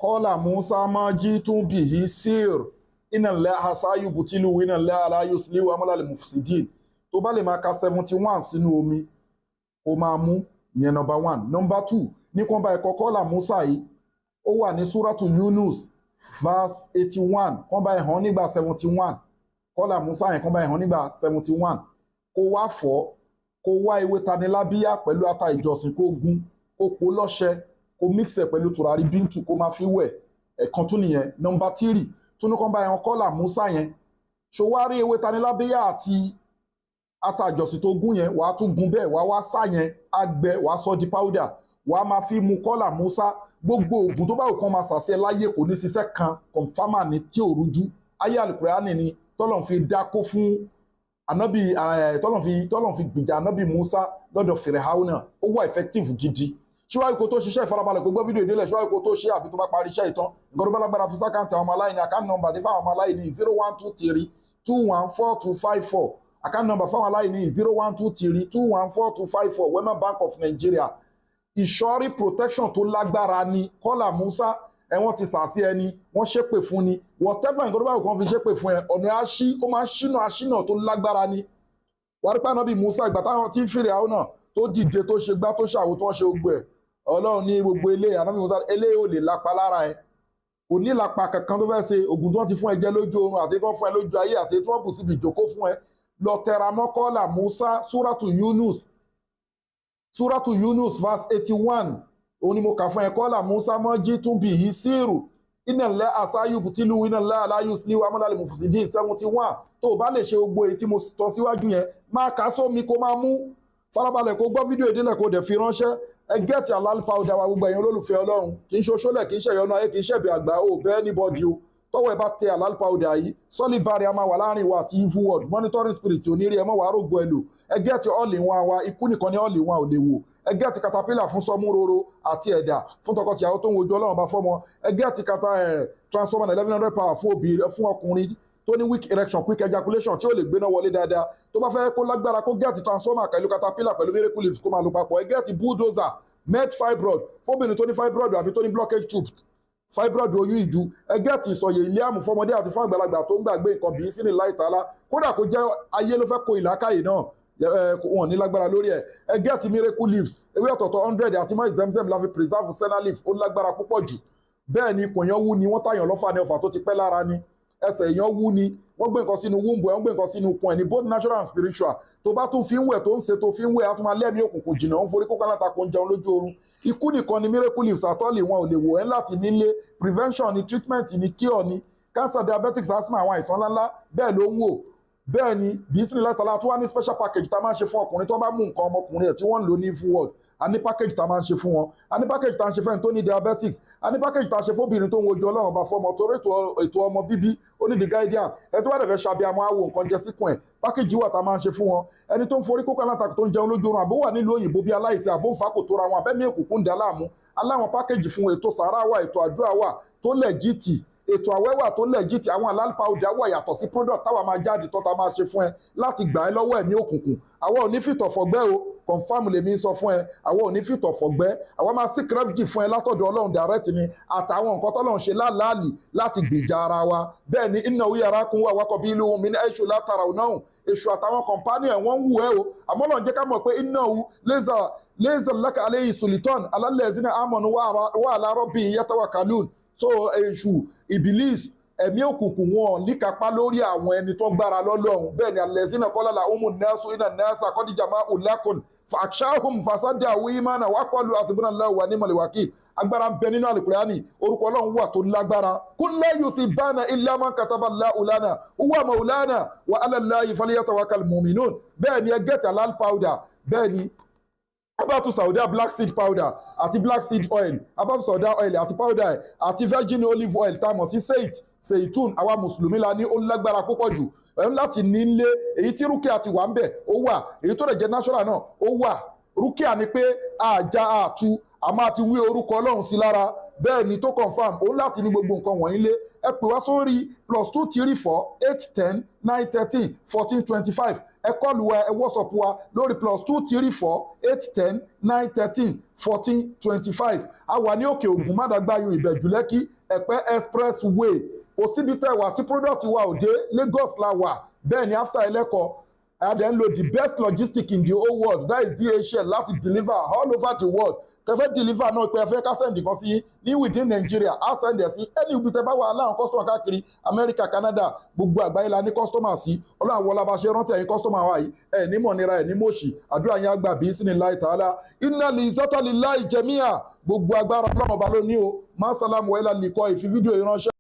Kọ́lá Musa máa jí tún bì í sír iná lẹ́ àṣáyù bùtílù iná lẹ́ aláyù sílíwà amúlàlẹ̀ mufsidin. Tó bá lè máa ka 71 sínú omi kó máa mú ìyẹn number 1. Number 2 ní kan bá ẹ̀kọ́ Kọ́lá Musa yìí ó wà ní Suratu Yunus verse 81 kan bá ẹ̀hán nígbà 71. Kọ́lá Musa yẹn kan bá ẹ̀hán nígbà 71. Kó wá fọ́ kó wá ewé tanilábíyá pẹ̀lú ata ìjọsìn kó gún kó po lọ́ṣẹ kó mix ẹ̀ pẹ̀lú tùràrí bíntù kó máa fi wẹ̀ ẹ̀kan tún nìyẹn. Number 3 tún ní kan bá ẹ̀hán Kọ́lá Musa yẹn ṣòwárí ewé tanilábíyá àti ata ìjọsìn tó gún yẹn wàá tún gún bẹ́ẹ̀ wàá wá sá yẹn àgbẹ̀ wàá sọ di powder wàá máa fi mu Kọ́lá Musa. Gbogbo oògùn tó bá wù kán máa sàṣẹ láyé kò ní ṣiṣẹ́ kan kọ̀ǹfàmà ní tí ò rújú. Ayé Al-Qur'ani ni tọ́lọ́n fi dákó fún ànábì tọ́lọ́n fi gbìjà ànábì Musa lọ́dọ̀ Fìràhánà ó wà effective gidi. Ṣíwájú kó tó ṣiṣẹ́ ìfarabalẹ̀ kó gbọ́ fídíò ìdílẹ̀ ṣíwájú kó tó ṣe àbí tó bá parí iṣẹ́ ìtàn nǹkan tó bá lágbára fi sákàǹtì àwọn ọmọ aláìní àkáǹtì nọ́mbà ní fáwọn ọmọ aláìní 0123 214 àkáǹtì nọ́mbà fáwọn aláìní 0123 214 Wema Bank of Nigeria. Ìṣọ́rí protection tó lágbára ni Kọ́lá Musa ẹ̀wọ̀n ti sàásí ẹni wọ́n ṣépè fún ni whatever nǹkan tó bá wù kán fi ṣépè fún ẹ ọ̀nà àṣí ó máa ń ṣínà tó lágbára ni. Wàrípá náà bí Musa ìgbà táwọn tí ń fìrè àwọn náà tó dìde tó ṣe gbá tó ṣàwò tó ń ṣe gbogbo ẹ̀ Ọlọ́run ní gbogbo ilé ànábì Musa eléyìí ò lè lápa lára ẹ kò ní lápa kankan tó fẹ́ ṣe ògùn tó ti fún ẹ jẹ lójú oorun àti tó fún ẹ lójú ayé àti tó bù síbi ìjókòó fún ẹ lọ tẹra mọ́ Kọ́lá Musa Suratu Yunus verse 81 òun ni mo kà fún ẹ Kọ́lá Musa mọ́ jí tún bì í sírù iná lẹ́ àṣáyù bùtílù iná lẹ́ aláyù sílíwà amúlàlẹ̀ mufsidin 71. Tó o bá lè ṣe gbogbo èyí tí mo tọ́ síwájú yẹn máa kà sómi kó máa mú farabalẹ̀ kó gbọ́ fídíò ìdílẹ̀ kó dẹ̀ fi ránṣẹ́ ẹ gẹ́ẹ̀tì àlàlí powder wa gbogbo ẹ̀yin olólùfẹ́ Ọlọ́run kì í ṣe oṣólẹ̀ kì í ṣe ìyọnu ayé kì í ṣe ẹ̀bẹ̀ àgbà ó bẹ́ẹ̀ anybody o tọ́wọ́ ẹ bá tẹ àlàlí powder yìí solid barrier máa wà láàrin wa àti evil world monitoring spirit onírí ẹ mọ́ wàá rògbò ẹ lò ẹ gẹ́ẹ̀tì all in one wa ikú nìkan ní all in one ò lè wò ẹ gẹ́ẹ̀tì caterpillar fún sọmúroro àti ẹ̀dà fún tọkọtìyàwó tó ń wojú Ọlọ́run bá fọ́mọ ẹ gẹ́ẹ̀tì transformer 1100 power fún ọkùnrin tó ní weak erection quick ejaculation tí ó lè gbéná wọlé dáadáa tó bá fẹ́ kó lágbára kó gẹ́ẹ̀tì transformer pẹ̀lú caterpillar pẹ̀lú miracle leaves kó máa lò papọ̀ ẹ gẹ́ẹ̀tì bulldozer med fibroid fóbìnrin tó ní fibroid àbí tó ní blockage tube fibroid oyún ìju ẹ gẹ́ẹ̀tì ìsọ̀yè ilé àmù fọmọdé àti fún àgbàlagbà tó ń gbàgbé nǹkan bìí sí ní láìtàlá kódà kó jẹ́ ayé ló fẹ́ kó ìlàkàyè náà wọn ní lágbára lórí ẹ gẹ́ẹ̀tì miracle leaves ewé ọ̀tọ̀ọ̀tọ̀ 100 àti mọ́ Zemzem la fi preserve senna leaf ó lágbára púpọ̀ jù bẹ́ẹ̀ ni kò yán wú ni wọ́n tàyàn lọ́fà ní ọ̀fà tó ti pẹ́ lára ni ẹsẹ̀ èèyàn wú ni wọ́n gbé nǹkan sínú wúńbù ẹ̀ wọ́n gbé nǹkan sínú okùn ẹ̀ ní both natural and spiritual tó bá tún fi ń wẹ̀ tó ń ṣe tó fi ń wẹ̀ á tún máa lẹ́mìí òkùnkùn jìnnà ń forí kókó alátakò ń jẹun lójú oorun ikú nìkan ni miracle leaves àtọ́lì wọn ò lè wò ẹ́ láti nílé prevention ni treatment ni cure ni cancer diabetics asthma àwọn àìsàn ńláńlá bẹ́ẹ̀ ló ń wò bẹ́ẹ̀ ni bísí látàlá tó wá ní special package tá a máa ń ṣe fún ọkùnrin tó bá mú nǹkan ọmọkùnrin ẹ̀ tí wọ́n ń lò ní forward a ní package tá a máa ń ṣe fún wọn a ní package tá a ń ṣe fẹ́ni tó ní diabetics a ní package tá a ṣe fóbìnrin tó ń wojú Ọlọ́run bá fọmọ torí ètò ọmọ bíbí ó ní the guardian ẹ tó wá dẹ̀ fẹ́ ṣàbí àmọ́ àwọ̀ nǹkan jẹ síkùn ẹ̀ package wà tá a máa ń ṣe fún wọn ẹni tó ń forí kókó alátakò tó ń jẹun lójú oorun àbó wà nílùú òyìnbó bí aláìsí àbó ń fa kò tóra wọn àbẹ́mí òkùnkùn dá láàmú aláwọn package fún ètò sàárà wà ètò àdúrà wà tó lẹ́jìtì ètò àwẹ́wà tó lẹ́jìtì àwọn àlàlí powder wà yàtọ̀ sí product táwa máa jáde tó ta máa ṣe fún ẹ láti gbà ẹ́ lọ́wọ́ ẹ̀mí òkùnkùn àwọn ò ní fìtọ̀ fọ̀gbẹ́ o confam lèmi sọ fún ẹ àwọn ò ní fìtọ̀ fọ̀gbẹ́ àwọn máa seek refuge fún ẹ látọ̀dọ̀ Ọlọ́run direct ni àtàwọn nǹkan tọ́lọ́run ṣe láàlì láti gbèjà ara wa bẹ́ẹ̀ ni innahu yarakum wa qabiluhu min haythu la tarawnahum èṣù àtàwọn kọ̀mpánì ẹ̀ wọ́n ń wù ẹ́ o àmọ́ Ọlọ́run jẹ́ ká mọ̀ pé innahu laysa laka alayhi sultan ala allazina amanu wa ala rabbihim yatawakkalun so èṣù Ibilis ẹ̀mí òkùnkùn wọn níkapá lórí àwọn ẹni tó gbára lọ́lọ́run bẹ́ẹ̀ ni alẹ́sìnà kọ́lá ọmọ nẹ́ẹ̀sù iná nẹ́ẹ̀sà kọ́díjàmá òlákùn fàṣáhùn fàṣádà wímánà wákọ́lù àṣìbúnàláwò wà ní mọ̀lẹ̀wàkì agbára ń bẹ nínú Al-Qur'ani orúkọ Ọlọ́run wà tó lágbára kúnlẹ̀ yóò sì bá na illa man kataballahu lana huwa maulana wa ala Allahi falyatawakkal mu'minun bẹ́ẹ̀ ni ẹ gẹ́tì halal powder bẹ́ẹ̀ ni abatu sauda black seed powder àti black seed oil abatu sauda oil àti powder àti virgin olive oil tá a mọ̀ sí seitun àwa mùsùlùmí la ní ó lágbára púpọ̀ jù ẹ̀rọ láti nílé èyí tí rúkìá ti wà ń bẹ̀ ó wà èyí tó rẹ̀ jẹ́ natural náà ó wà rúkìá ni pé àjà àtu àmọ́ àti wí orúkọ Ọlọ́run sí lára bẹ́ẹ̀ ni tó confam òun láti ní gbogbo nǹkan wọ̀nyí lé ẹ pè wá sórí +234 810 913 1425 ẹ kọlù wa ẹ wọ́sọ̀pù wa lórí +234 810 913 1425 a wà ní òkè ògùn mádàgbáyò ìbẹ̀jú lẹ́kì ẹ̀pẹ́ expressway kò síbi tẹ́ wà tí product wa ò dé Lagos la wà bẹ́ẹ̀ ni after ẹlẹ́kọ̀ọ́ and then lo the best logistic in the whole world that is DHL láti deliver all over the world kẹfẹ́ deliver náà pé ẹ fẹ́ ká send kan sí ní within Nigeria á send ẹ̀ sí ẹni ibi tẹ́ bá wà láwọn customer káàkiri America Canada gbogbo àgbáyé la ní customer sí ọlọ́run àwọn ọlábàṣẹ rántí ẹ̀yin customer wa yìí ẹ̀ ní mọ̀ nira ẹ̀ ní mọ̀ọ́sì àdúrà yẹn àgbà bíi sínú láì tààlà iná lè zọ́tọ̀ lè láì jẹ̀míà gbogbo agbára ọlọ́run ọba ló ní o má sálámù ẹ̀ lálẹ́ kọ́ ìfi fídíò ìránṣẹ́.